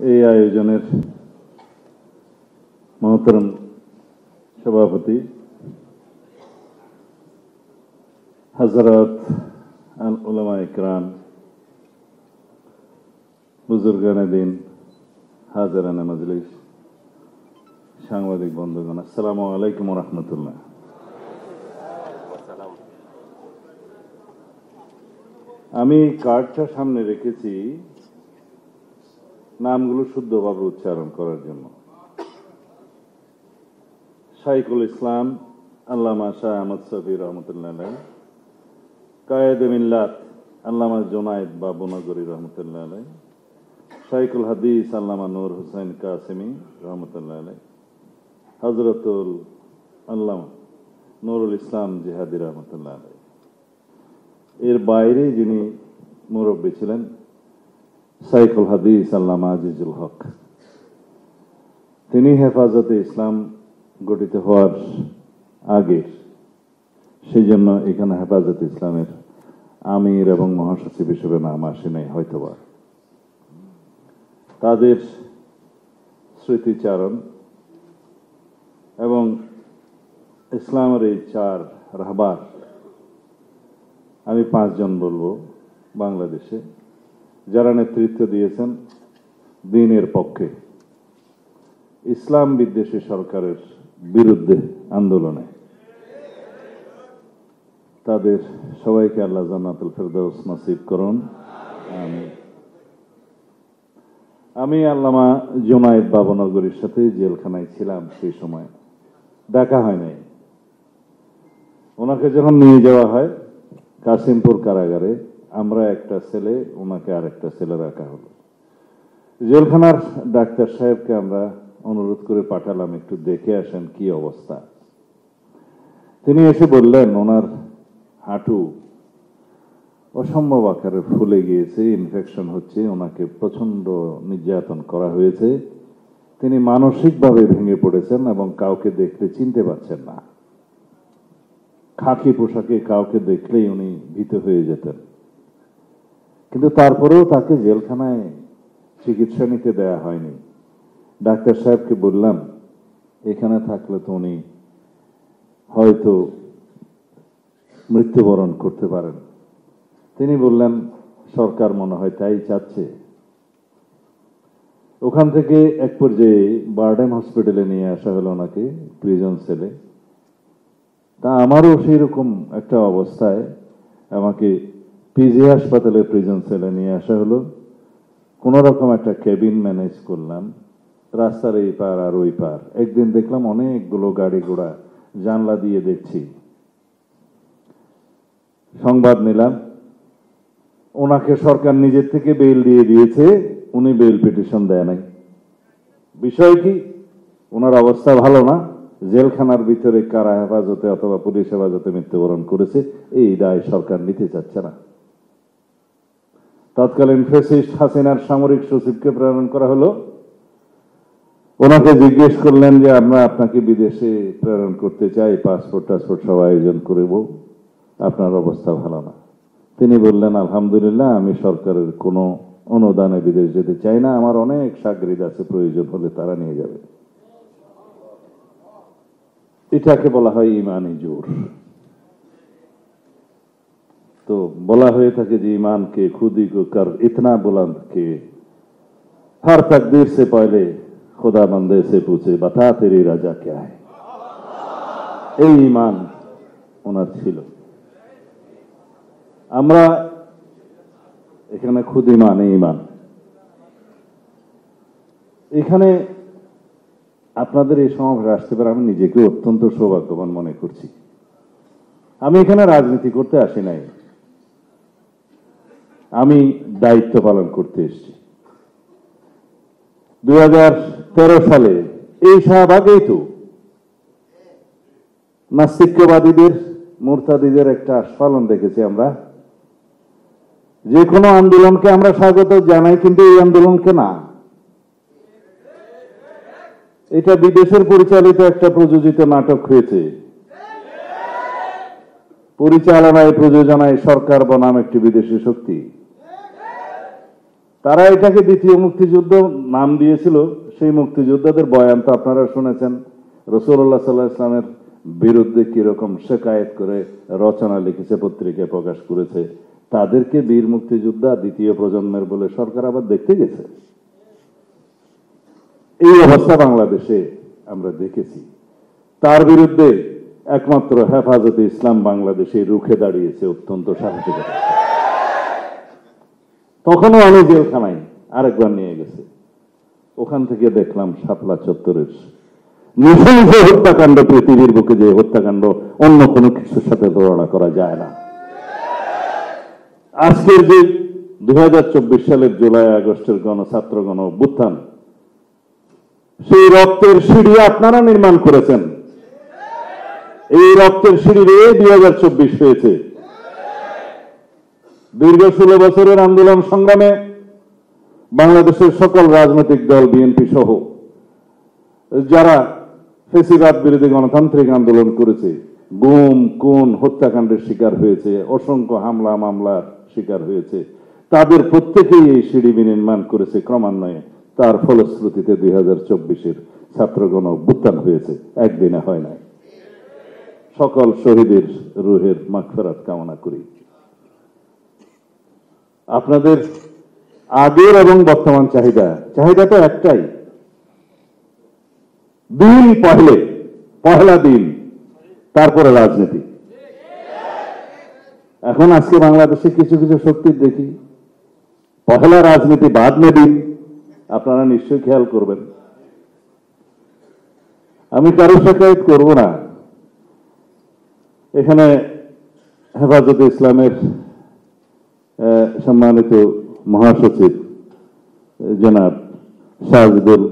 এই আয়োজনের মহতরম সভাপতি হযরত আল উলামা ইকরাম, বুজুর্গানে দিন, হাজিরানে মজলিস, সাংবাদিক বন্ধুগণ, আসসালামু আলাইকুম ওয়া রাহমাতুল্লাহ। আমি কার্ডটা সামনে রেখেছি নামগুলো শুদ্ধভাবে উচ্চারণ করার জন্য। শাইখুল ইসলাম আল্লামা শাহ আহমদ শফি রহমতুল্লাহ আলাইহ, কায়েদে মিল্লাত আল্লামা জুনায়েদ বাবুনগরী রহমতুল্লাহ আলাইহ, শাইখুল হাদিস আল্লামা নূর হুসাইন কাসেমি রহমতুল্লাহ আলাইহ, হযরতুল আল্লামা নুরুল ইসলাম জিহাদি রহমতুল্লাহ আলাইহ। এর বাইরে যিনি মুরব্বী ছিলেন শাইখুল হাদিস আল্লামা আজিজুল হক, তিনি হেফাজতে ইসলাম গঠিত হওয়ার আগে, সেই জন্য এখানে হেফাজতে ইসলামের আমির এবং মহাসচিব হিসেবে নাম আসে নাই হয়তোবা। তাদের স্মৃতিচারণ এবং ইসলামের এই চার রাহবার, আমি 5 জন বলবো বাংলাদেশে যারা নেতৃত্ব দিয়েছেন দ্বীনের পক্ষে, ইসলাম বিদ্বেষী সরকারের বিরুদ্ধে আন্দোলনে। তাদের সবাইকে আল্লাহ জান্নাতুল ফেরদাউস নসিব করুন। আমি আল্লামা জুনায়েদ বাবুনগরীর সাথে জেলখানায় ছিলাম, সেই সময় দেখা হয় নাই। ওনাকে যখন নিয়ে যাওয়া হয় কাশিমপুর কারাগারে, আমরা একটা সেলে, ওনাকে আরেকটা সেলে রাখা হলো। জেলখানার ডাক্তার সাহেবকে আমরা অনুরোধ করে পাঠালাম একটু দেখে আসেন কি অবস্থা। তিনি এসে বললেন ওনার হাঁটু অসম্ভব আকারে ফুলে গিয়েছে, ইনফেকশন হচ্ছে, ওনাকে প্রচন্ড নির্যাতন করা হয়েছে, তিনি মানসিকভাবে ভেঙে পড়েছেন এবং কাউকে দেখলে চিনতে পারছেন না। খাকি পোশাকে কাউকে দেখলেই উনি ভীত হয়ে যেতেন। কিন্তু তারপরেও তাকে জেলখানায় চিকিৎসা নিতে দেয়া হয়নি। ডাক্তার সাহেবকে বললাম এখানে থাকলে তো উনি হয়তো মৃত্যুবরণ করতে পারেন। তিনি বললেন সরকার মনে হয় তাই চাচ্ছে। ওখান থেকে এক পর্যায়ে বারডেম হসপিটালে নিয়ে আসা হলো ওনাকে, প্রিজন সেলে। তা আমারও সেই রকম একটা অবস্থায় আমাকে পিজি হাসপাতালে প্রিজন সেলে নিয়ে আসা হলো। কোন রকম একটা কেবিন ম্যানেজ করলাম, রাস্তার এই পার আর ওই পার। একদিন দেখলাম অনেকগুলো গাড়ি ঘোড়া, জানলা দিয়ে দেখছি। সংবাদ নিলাম ওনাকে সরকার নিজের থেকে বেইল দিয়ে দিয়েছে, উনি বেইল পিটিশন দেয় নাই। বিষয় কি, ওনার অবস্থা ভালো না, জেলখানার ভিতরে কারা হেফাজতে অথবা পুলিশ হেফাজতে মৃত্যুবরণ করেছে, এই দায় সরকার নিতে চাচ্ছে না। তৎকালীন ফ্যাসিস্ট হাসিনার সামরিক সচিবকে প্রেরণ করা হলো। ওনাকে জিজ্ঞেস করলেন যে আমরা আপনাকে বিদেশে প্রেরণ করতে চাই, পাসপোর্ট টাসপোর্ট সব আয়োজন করব, আপনার অবস্থা ভালো না। তিনি বললেন আলহামদুলিল্লাহ, আমি সরকারের কোনো অনুদানে বিদেশ যেতে চাই না, আমার অনেক সাগরিদ আছে, প্রয়োজন হলে তারা নিয়ে যাবে। এটাকে বলা হয় ইমানি জোর। তো বলা হয়ে থাকে যে ईमान के खुदी को कर इतना बुलंद के हर तकदीर से पहले खुदा बंदे से पूछे बता तेरी राजा क्या है। এই ঈমান ওনার ছিল। আমরা এখানে খুদি মানে ঈমান। এখানে আপনাদের এই সমাবেশে আসতে পারে আমি নিজেকে অত্যন্ত সৌভাগ্যবান মনে করছি। আমি এখানে রাজনীতি করতে আসি নাই, আমি দায়িত্ব পালন করতে এসেছি। 2013 সালে এই শাহবাগেই তো নাস্তিক্যবাদীদের, মুরতাদিদের একটা আস্ফালন দেখেছি আমরা। যে কোনো আন্দোলনকে আমরা স্বাগত জানাই, কিন্তু এই আন্দোলনকে না। এটা বিদেশের পরিচালিত একটা প্রযোজিত নাটক হয়েছে। পরিচালনায় প্রযোজনায় সরকার বনাম একটি বিদেশি শক্তি। তারা এটাকে দ্বিতীয় মুক্তিযুদ্ধ নাম দিয়েছিল। সেই মুক্তিযোদ্ধাদের বয়ান তো আপনারা শুনেছেন, রাসূলুল্লাহ সাল্লাল্লাহু আলাইহি ওয়াসাল্লামের বিরুদ্ধে কিরকম শেকায়েত করে রচনা লিখেছে, পত্রিকায় প্রকাশ করেছে। তাদেরকে বীর মুক্তিযোদ্ধা দ্বিতীয় প্রজন্মের বলে সরকার আবার দেখতে গেছে। এই অবস্থা বাংলাদেশে আমরা দেখেছি। তার বিরুদ্ধে একমাত্র হেফাজতে ইসলাম বাংলাদেশে রুখে দাঁড়িয়েছে অত্যন্ত সাহসিকতা। তখনও আমি জেলখানায় আরেকবার নিয়ে গেছে, ওখান থেকে দেখলাম শাপলা চত্বরের নৃশংস হত্যাকাণ্ড, পৃথিবীর বুকে যে হত্যাকাণ্ড অন্য কোনো কিছুর সাথে তুলনা করা যায় না। আজকের যে 2024 সালের জুলাই আগস্টের ছাত্র গণ অভ্যুত্থান, সেই রক্তের সিঁড়ি আপনারা নির্মাণ করেছেন। এই রক্তের সিঁড়ি 2024 হয়েছে। দীর্ঘ 16 বছরের আন্দোলন সংগ্রামে বাংলাদেশের সকল রাজনৈতিক দল, বিএনপি সহ যারা ফ্যাসিবাদ বিরোধী গণতান্ত্রিক আন্দোলন করেছে, গুম, খুন, হত্যাকাণ্ডের শিকার হয়েছে, অসংখ্য হামলা মামলার শিকার হয়েছে, তাদের প্রত্যেকেই এই সিঁড়ি নির্মাণ করেছে ক্রমান্বয়ে। তার ফলশ্রুতিতে 2024-এর ছাত্রগণ অভ্যুত্থান হয়েছে, একদিনে হয় নাই। সকল শহীদের রুহের মাগফিরাত কামনা করি। আপনাদের আগের এবং বর্তমান চাহিদা তো একটাই, দিন পহেলা দিন, তারপরে রাজনীতি। এখন আজকে বাংলাদেশে কিছু কিছু শক্তি দেখি পহেলা রাজনীতি বাদ মে দিন। আপনারা নিশ্চয়ই খেয়াল করবেন। আমি কারো শিকায়ত করব না। এখানে হেফাজতে ইসলামের সম্মানিত মহাসচিব জনাব সাজিদুর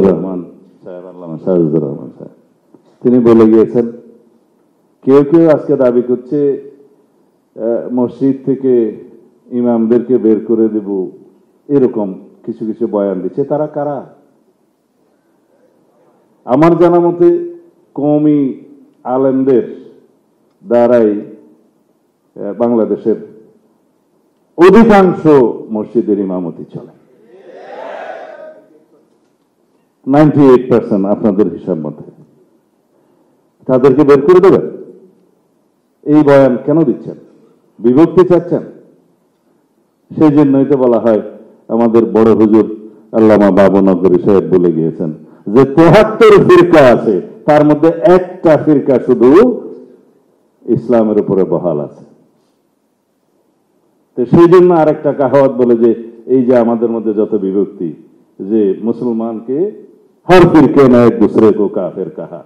রহমান সাহেব, তিনি বলে গিয়েছেন, কেউ কেউ আজকে দাবি করছে মসজিদ থেকে ইমামদেরকে বের করে দেব, এরকম কিছু কিছু বয়ান দিচ্ছে। তারা কারা? আমার জানা মতে কওমি আলেমদের দ্বারাই বাংলাদেশের অধিকাংশ মসজিদের ইমামতি চলে। 98% আপনাদের হিসাব মতে। তাদেরকে বের করে দেবেন? এই বয়ান কেন দিচ্ছেন? বিভক্তি চাচ্ছেন? সেই জন্যই তো বলা হয়, আমাদের বড় হুজুর আল্লামা বাবু নগরী সাহেব বলে গিয়েছেন যে 73 ফিরকা আছে, তার মধ্যে একটা ফিরকা শুধু ইসলামের উপরে বহাল আছে। তো সেই জন্য আরেকটা কাহাওয়াত বলে যে এই যে আমাদের মধ্যে যত বিভক্তি, যে মুসলমানকে हर फिरके ने एक दूसरे को काफिर कहा,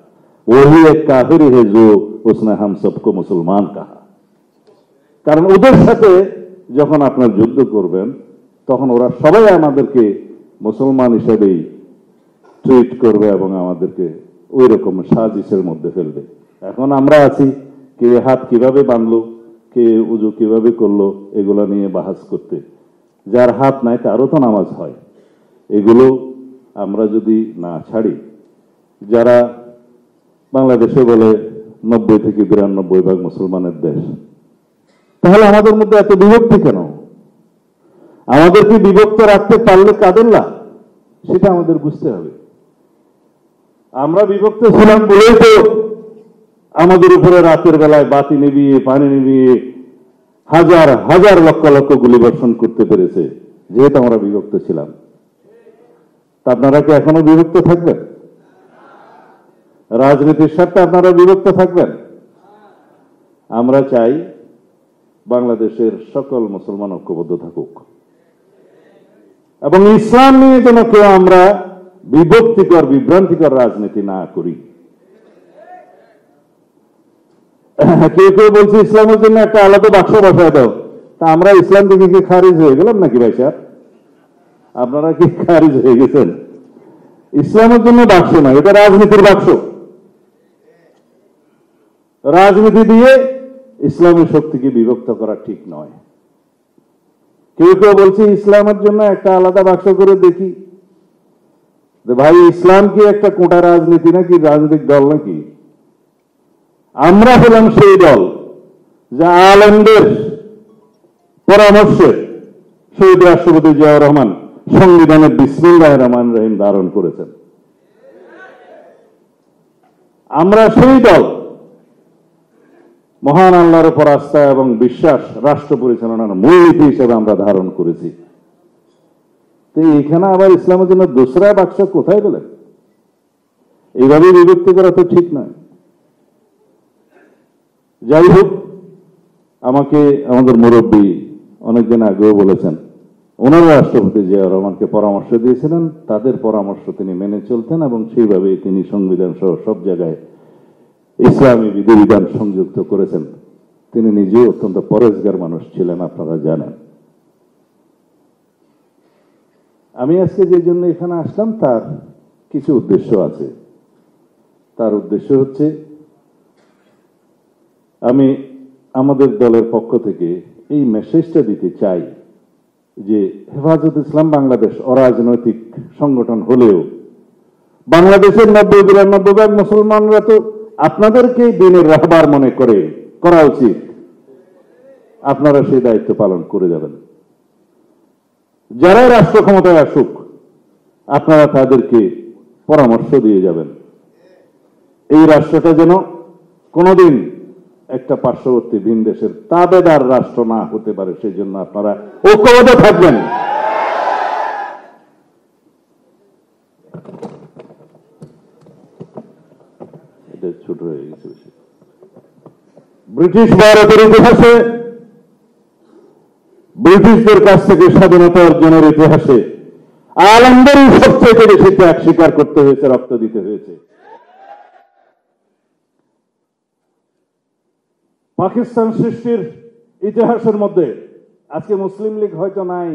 वही एक काफिर है जो उसने हम सबको मुसलमान कहा। কারণ ওদের সাথে যখন আপনার যুদ্ধ করবেন, তখন ওরা সবাই আমাদেরকে মুসলমান হিসেবেই ট্রিট করবে এবং আমাদেরকে ওই রকম সাজিশের মধ্যে ফেলবে। এখন আমরা আছি, কে হাত কিভাবে বাঁধলো, কে উজু কিভাবে করলো, এগুলো নিয়ে বাহাস করতে। যার হাত নাই তারও তো নামাজ হয়। এগুলো আমরা যদি না ছাড়ি, যারা বাংলাদেশে বলে 90 থেকে 92% মুসলমানের দেশ, তাহলে আমাদের মধ্যে এত বিভক্তি কেন? আমাদেরকে বিভক্ত রাখতে পারলে কাদের লাভ, সেটা আমাদের বুঝতে হবে। আমরা বিভক্ত ছিলাম বলেই তো আমাদের উপরে রাতের বেলায় বাতি নিভিয়ে, পানি নিভিয়ে হাজার হাজার লক্ষ লক্ষ গুলি বর্ষণ করতে পেরেছে, যেহেতু আমরা বিভক্ত ছিলাম। তা আপনারা কি এখনো বিভক্ত থাকবেন? রাজনীতির স্বার্থে আপনারা বিভক্ত থাকবেন? আমরা চাই বাংলাদেশের সকল মুসলমান ঐক্যবদ্ধ থাকুক এবং ইসলাম নিয়ে যেন কেউ আমরা বিভক্তিকর, বিভ্রান্তিকর রাজনীতি না করি। কেউ কেউ বলছে ইসলামের জন্য একটা আলাদা বাক্স বসায় দাও। তা আমরা ইসলাম থেকে কি খারিজ হয়ে গেলাম নাকি ভাই সাহেব? আপনারা কি খারিজ হয়ে গেছেন? ইসলামের জন্য বাক্স না, এটা রাজনীতির বাক্স। রাজনীতি দিয়ে ইসলামের শক্তিকে বিভক্ত করা ঠিক নয়। কেউ কেউ বলছে ইসলামের জন্য একটা আলাদা বাক্স করে দেখি। ভাই, ইসলাম কি একটা কোটা রাজনীতি নাকি, রাজনৈতিক দল নাকি? আমরা হলাম সেই দল যা আলেমদের পরামর্শে শহীদ রাষ্ট্রপতি জিয়াউর রহমান সংবিধানের বিসমিল্লাহির রহমানির রহিম ধারণ করেছেন। আমরা সেই দল, মহান আল্লাহর উপর আস্থা এবং বিশ্বাস রাষ্ট্র পরিচালনার মূলনীতি হিসেবে আমরা ধারণ করেছি। তো এখানে আবার ইসলামের জন্য দোসরা বাক্স কোথায় পেলেন? এইভাবে বিভক্তি করা তো ঠিক নয়। যাই হোক, আমাকে আমাদের মুরব্বী অনেকদিন আগেও বলেছেন, ওনারা রাষ্ট্রপতি জিয়াউর রহমানকে পরামর্শ দিয়েছিলেন, তাদের পরামর্শ তিনি মেনে চলতেন এবং সেইভাবেই তিনি সংবিধান সহ সব জায়গায় ইসলামী বিধিবিধান সংযুক্ত করেছেন। তিনি নিজেও অত্যন্ত পরেশগার মানুষ ছিলেন, আপনারা জানেন। আমি আজকে যে জন্য এখানে আসলাম তার কিছু উদ্দেশ্য আছে। তার উদ্দেশ্য হচ্ছে, আমি আমাদের দলের পক্ষ থেকে এই মেসেজটা দিতে চাই যে হেফাজত ইসলাম বাংলাদেশ অরাজনৈতিক সংগঠন হলেও বাংলাদেশের 90-92% মুসলমানরা তো আপনাদেরকেই দিনের রাহবার মনে করা উচিত। আপনারা সেই দায়িত্ব পালন করে যাবেন। যারা রাষ্ট্র ক্ষমতায় আসুক, আপনারা তাদেরকে পরামর্শ দিয়ে যাবেন। এই রাষ্ট্রটা যেন কোনোদিন একটা পার্শ্ববর্তী ভিন দেশের তাবেদার রাষ্ট্র না হতে পারে, সেই জন্য আপনারা ঐক্যবদ্ধ থাকবেন। এটা ছোট হয়ে গেছে। ব্রিটিশ ভারতের ইতিহাসে, ব্রিটিশদের কাছ থেকে স্বাধীনতা অর্জনের ইতিহাসে আলেমদেরই সবচেয়ে বেশি ত্যাগ স্বীকার করতে হয়েছে, রক্ত দিতে হয়েছে। পাকিস্তান সৃষ্টির ইতিহাসের মধ্যে আজকে মুসলিম লীগ হয়তো নাই,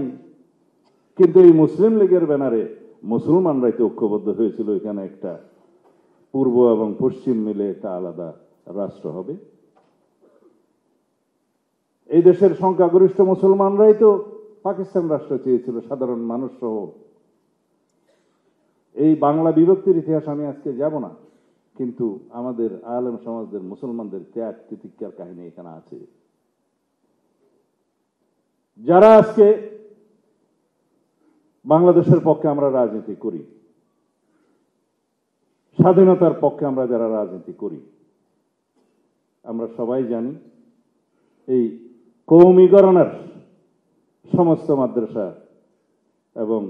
কিন্তু এই মুসলিম লীগের ব্যানারে মুসলমানরাই তো ঐক্যবদ্ধ হয়েছিল, এখানে একটা পূর্ব এবং পশ্চিম মিলে একটা আলাদা রাষ্ট্র হবে। এই দেশের সংখ্যাগরিষ্ঠ মুসলমানরাই তো পাকিস্তান রাষ্ট্র চেয়েছিল, সাধারণ মানুষ সহ। এই বাংলা বিভক্তির ইতিহাস আমি আজকে যাব না, কিন্তু আমাদের আলেম সমাজদের, মুসলমানদের ত্যাগ তিতিক্ষার কাহিনী এখানে আছে। যারা আজকে বাংলাদেশের পক্ষে আমরা রাজনীতি করি, স্বাধীনতার পক্ষে আমরা যারা রাজনীতি করি, আমরা সবাই জানি এই কওমিকরণের সমস্ত মাদ্রাসা এবং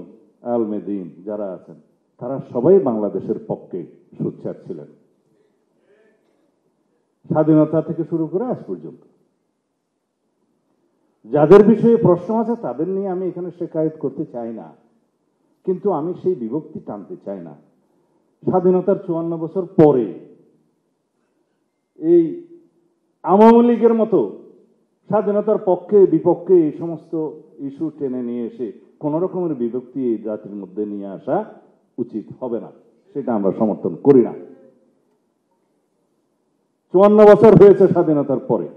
আলমে দ্বীন যারা আছেন, তারা সবাই বাংলাদেশের পক্ষে সোচ্চার ছিলেন, স্বাধীনতা থেকে শুরু করে আজ পর্যন্ত। যাদের বিষয়ে প্রশ্ন আছে তাদের নিয়ে আমি এখানে শেখায়ত করতে চাই না, কিন্তু আমি সেই বিভক্তি টানতে চাই না। স্বাধীনতার 54 বছর পরে এই আওয়ামী লীগের মতো স্বাধীনতার পক্ষে বিপক্ষে এই সমস্ত ইস্যু টেনে নিয়ে এসে কোন রকমের বিভক্তি এই জাতির মধ্যে নিয়ে আসা উচিত হবে না, সেটা আমরা সমর্থন করি না। 54 বছর হয়েছে স্বাধীনতার পরে,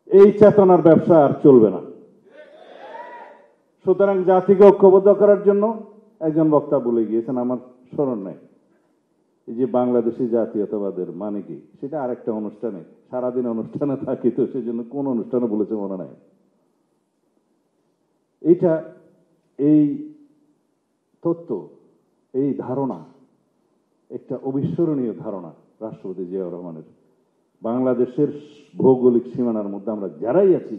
এই চেতনার ব্যবসা আর চলবে না। সুতরাং জাতিকে ঐক্যবদ্ধ করার জন্য একজন বক্তা বলে গিয়েছেন, আমার স্মরণ নাই, এই যে বাংলাদেশি জাতীয়তাবাদের মানে কি, সেটা আরেকটা অনুষ্ঠানে, সারাদিন অনুষ্ঠানে থাকি তো সেজন্য কোন অনুষ্ঠানে বলেছে মনে নাই। এইটা, এই তত্ত্ব, এই ধারণা একটা অবিস্মরণীয় ধারণা রাষ্ট্রপতি জিয়াউর রহমানের। বাংলাদেশের ভৌগোলিক সীমানার মধ্যে আমরা যারাই আছি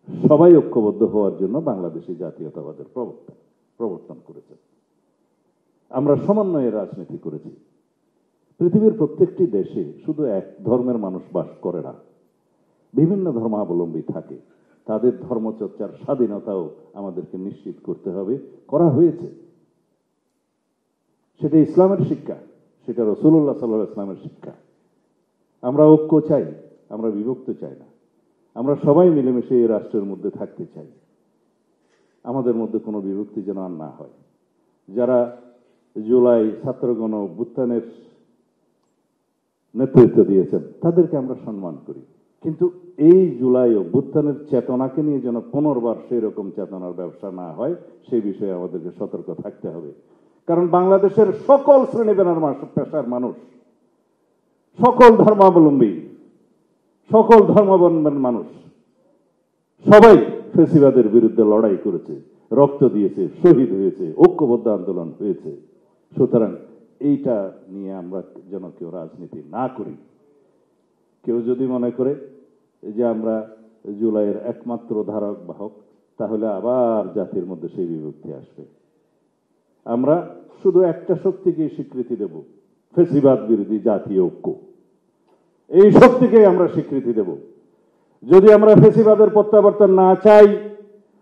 সবাই ঐক্যবদ্ধ হওয়ার জন্য বাংলাদেশি জাতীয়তাবাদের প্রবর্তন করেছে। আমরা সমন্বয়ের রাজনীতি করেছি। পৃথিবীর প্রত্যেকটি দেশে শুধু এক ধর্মের মানুষ বাস করে না, বিভিন্ন ধর্মাবলম্বী থাকে। তাদের ধর্মচর্চার স্বাধীনতাও আমাদেরকে নিশ্চিত করতে হবে, করা হয়েছে। সেটা ইসলামের শিক্ষা, সেটা রাসূলুল্লাহ সাল্লাল্লাহু আলাইহি ওয়াসাল্লামের শিক্ষা। আমরা ঐক্য চাই, আমরা বিভক্ত চাই না। আমরা সবাই মিলেমিশে এই রাষ্ট্রের মধ্যে থাকতে চাই। আমাদের মধ্যে কোনো বিভক্তি যেন আর না হয়। যারা জুলাই ছাত্রগণ অভ্যুত্থানের নেতৃত্ব দিয়েছেন তাদেরকে আমরা সম্মান করি, কিন্তু এই জুলাই অভ্যুত্থানের চেতনাকে নিয়ে যেন পুনর্বার সেই রকম চেতনার ব্যবসা না হয়, সেই বিষয়ে আমাদেরকে সতর্ক থাকতে হবে। কারণ বাংলাদেশের সকল শ্রেণী পেশার মানুষ, সকল ধর্মাবলম্বী, সকল ধর্মাবলম্বীর মানুষ সবাই ফেসিবাদের বিরুদ্ধে লড়াই করেছে, রক্ত দিয়েছে, শহীদ হয়েছে, ঐক্যবদ্ধ আন্দোলন হয়েছে। সুতরাং এইটা নিয়ে আমরা যেন কেউ রাজনীতি না করি। কেউ যদি মনে করে যে আমরা জুলাইয়ের একমাত্র ধারক বাহক, তাহলে আবার জাতির মধ্যে সেই বিভক্তি আসবে। আমরা শুধু একটা শক্তিকে স্বীকৃতি দেব, ফেসিবাদ বিরোধী জাতীয় ঐক্য। এই শক্তিকে আমরা স্বীকৃতি দেব। যদি আমরা ফেসিবাদের প্রত্যাবর্তন না চাই,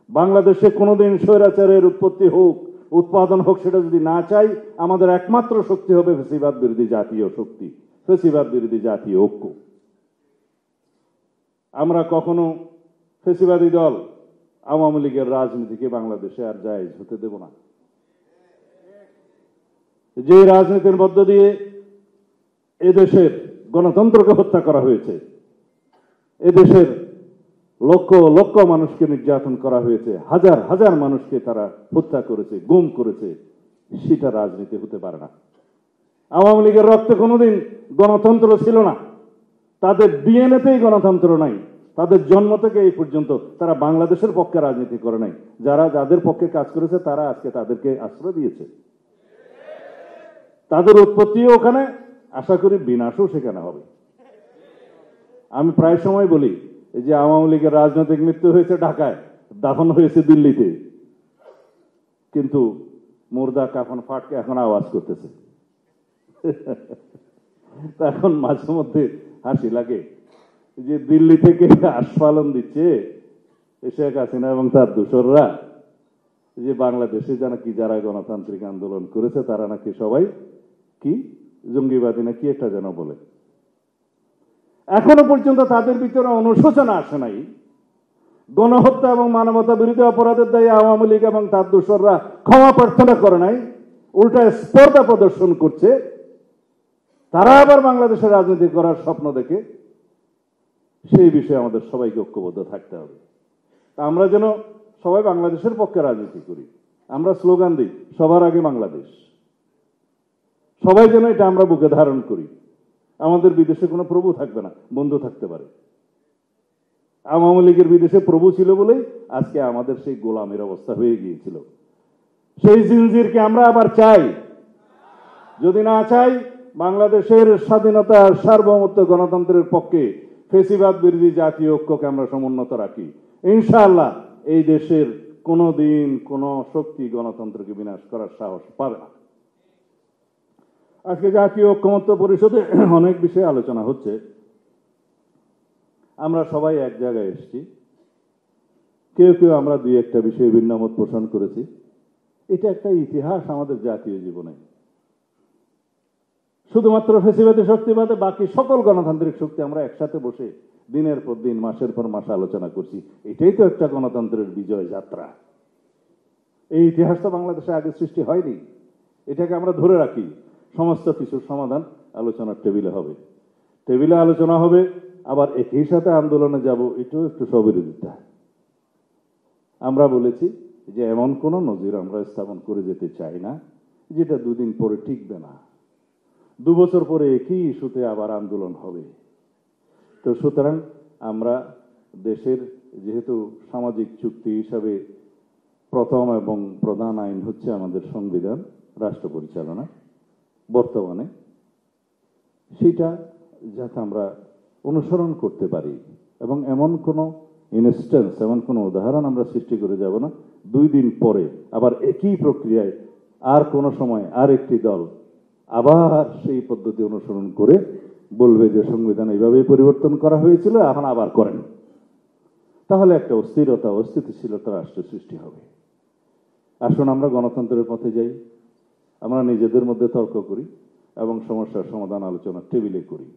বাংলাদেশে কোনোদিন স্বৈরাচারের উৎপত্তি হোক, উৎপাদন হোক, সেটা যদি না চাই, আমাদের একমাত্র শক্তি হবে ফেসিবাদ বিরোধী জাতীয় শক্তি, ফেসিবাদ বিরোধী জাতীয় ঐক্য। আমরা কখনো ফেসিবাদী দল আওয়ামী লীগের রাজনীতিকে বাংলাদেশে আর জায়েজ হতে দেব না। যে রাজনীতির মধ্য দিয়ে এদেশের গণতন্ত্রকে হত্যা করা হয়েছে, এদেশের লক্ষ লক্ষ মানুষকে নির্যাতন করা হয়েছে, হাজার হাজার মানুষকে তারা হত্যা করেছে, গুম করেছে, সেটা রাজনীতি হতে পারে না। আওয়ামী লীগের রক্তে কোনোদিন গণতন্ত্র ছিল না, তাদের ডিএনএতেই গণতন্ত্র নাই। তাদের জন্ম থেকে এই পর্যন্ত তারা বাংলাদেশের পক্ষে রাজনীতি করে নাই। যারা যাদের পক্ষে কাজ করেছে তারা আজকে তাদেরকে আশ্রয় দিয়েছে। তাদের উৎপত্তিও ওখানে, আশা করি বিনাশও সেখানে হবে। আমি প্রায় সময় বলি যে আওয়ামী লীগের রাজনৈতিক মৃত্যু হয়েছে ঢাকায়, দাফন হয়েছে দিল্লিতে, কিন্তু মুর্দা কাফন ফাটকে এখন আওয়াজ করতেছে। এখন মাঝে মধ্যে হাসি লাগে যে দিল্লি থেকে আস্ফালন দিচ্ছে শেখ হাসিনা এবং তার দোসররা, যে বাংলাদেশে কি যারা গণতান্ত্রিক আন্দোলন করেছে তারা নাকি সবাই কি জঙ্গিবাদী না কি একটা যেন বলে। এখনো পর্যন্ত তাদের ভিতরে অনুশোচনা আসে নাই। গণহত্যা এবং মানবতা বিরোধী অপরাধের দায়ে আওয়ামী লীগ এবং তার দোসররা ক্ষমা প্রার্থনা করে নাই, উল্টায় স্পর্ধা প্রদর্শন করছে। তারা আবার বাংলাদেশের রাজনীতি করার স্বপ্ন দেখে। সেই বিষয়ে আমাদের সবাইকে ঐক্যবদ্ধ থাকতে হবে। আমরা যেন সবাই বাংলাদেশের পক্ষে রাজনীতি করি। আমরা স্লোগান দিই সবার আগে বাংলাদেশ। সবাই যেন এটা আমরা বুকে ধারণ করি। আমাদের বিদেশে কোনো প্রভু থাকবে না, বন্ধু থাকতে পারে। আওয়ামী লীগের বিদেশে প্রভু ছিল বলেই আজকে আমাদের সেই গোলামের অবস্থা হয়ে গিয়েছিল। সেই জিনজিরকে আমরা আবার চাই? যদি না চাই, বাংলাদেশের স্বাধীনতা, সার্বভৌমত্ব, গণতন্ত্রের পক্ষে ফেসিবাদ বিরোধী জাতীয় ঐক্যকে আমরা সমুন্নত রাখি, ইনশাআল্লাহ এই দেশের কোনো দিন কোনো শক্তি গণতন্ত্রকে বিনাশ করার সাহস পাবে না। আজকে জাতীয় ঐক্যমত্য পরিষদে অনেক বিষয়ে আলোচনা হচ্ছে। আমরা সবাই এক জায়গায় এসেছি, কেউ কেউ আমরা দুই একটা বিষয়ে ভিন্ন মত পোষণ করেছি। এটা একটা ইতিহাস আমাদের জাতীয় জীবনে। শুধুমাত্র ফেসিবাদী শক্তি বাদে বাকি সকল গণতান্ত্রিক শক্তি আমরা একসাথে বসে দিনের পর দিন, মাসের পর মাস আলোচনা করছি। এটাই তো একটা গণতন্ত্রের বিজয় যাত্রা। এই ইতিহাস তো বাংলাদেশে আগে সৃষ্টি হয়নি। এটাকে আমরা ধরে রাখি। সমস্ত কিছুর সমাধান আলোচনার টেবিলে হবে। টেবিলে আলোচনা হবে, আবার একই সাথে আন্দোলনে যাব, এটাও একটু স্ববিরোধিতা। আমরা বলেছি যে এমন কোন নজির আমরা স্থাপন করে যেতে চাই না যেটা দুদিন পরে টিকবে না। 2 বছর পরে একই ইস্যুতে আবার আন্দোলন হবে। তো সুতরাং আমরা দেশের যেহেতু সামাজিক চুক্তি হিসাবে প্রথম এবং প্রধান আইন হচ্ছে আমাদের সংবিধান, রাষ্ট্র পরিচালনা বর্তমানে, সেটা যাতে আমরা অনুসরণ করতে পারি এবং এমন কোনো ইনস্ট্যান্স, এমন কোনো উদাহরণ আমরা সৃষ্টি করে যাব না 2 দিন পরে আবার একই প্রক্রিয়ায় আর কোনো সময় আর একটি দল আবার সেই পদ্ধতি অনুসরণ করে বলবে যে সংবিধান এইভাবেই পরিবর্তন করা হয়েছিল, এখন আবার করেন। তাহলে একটা অস্থিরতা, অস্থিতিশীলতা রাষ্ট্র সৃষ্টি হবে। আসুন আমরা গণতন্ত্রের পথে যাই, আমরা নিজেদের মধ্যে তর্ক করি এবং সমস্যার সমাধান আলোচনা টেবিলে করি।